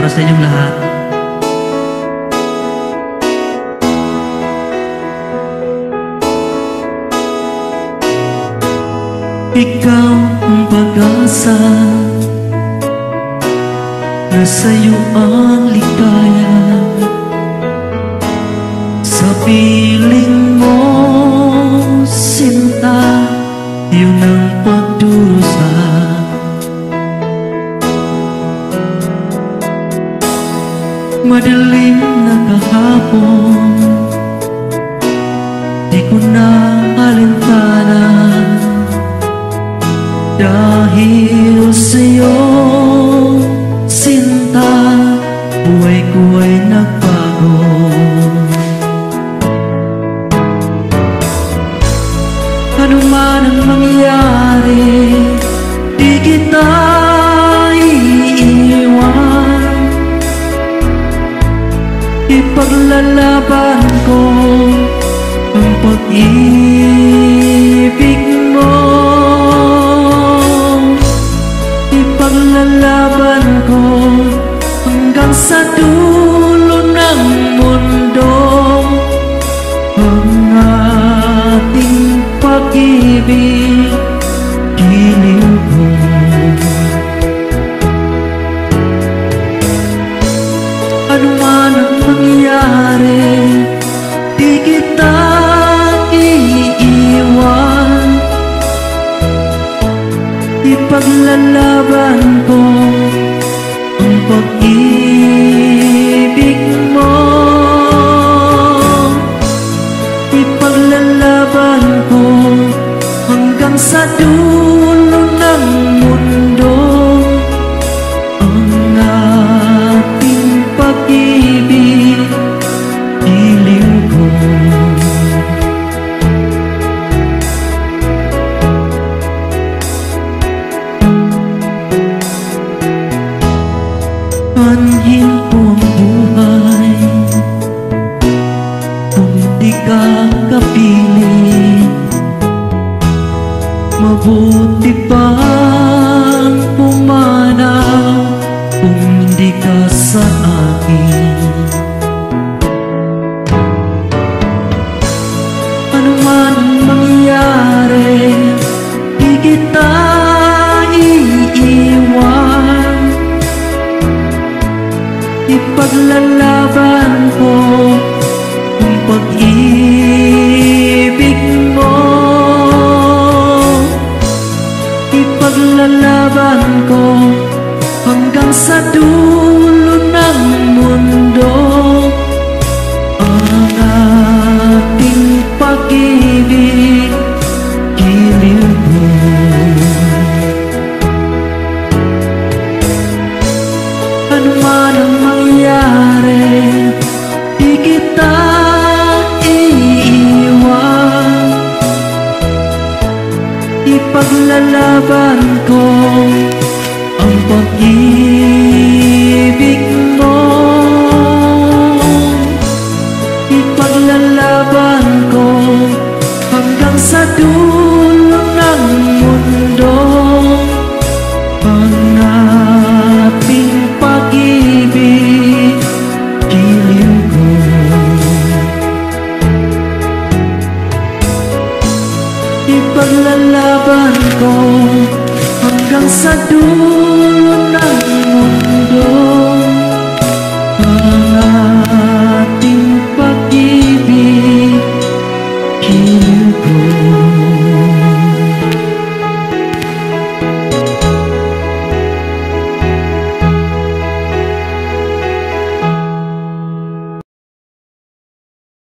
para sa inyong lahat. Ikaw ang pag-asa, na sa'yo ang ligaya. Sa piling mo, sinta, yun ang pagdurusa. Madilim na kahapon, di ko na alintana, dahil sa'yo, sinta, buhay ko ay nagbago. Ano man ang mangyari, di kita iiwan. Ipaglalaban ko ang pag-ibig mo. Ipaglalaban ko hanggang sa dulo ng mundo ang ating pag-ibig, giliw ko. Ano man ang mangyari, di kita iiwan. Ipaglalaban ko ang pag-ibig mo. Ipaglalaban ko hanggang sa dulo ng mundo ang ating pag-ibig, giliw ko. Anhin po ang buhay kung di ka kapiling. Mabuti pang pumanaw kung di ka sa akin. Ano man ang mangyari, di kita iiwan. Ipaglalaban ko ang pag-ibig mo. Ipaglalaban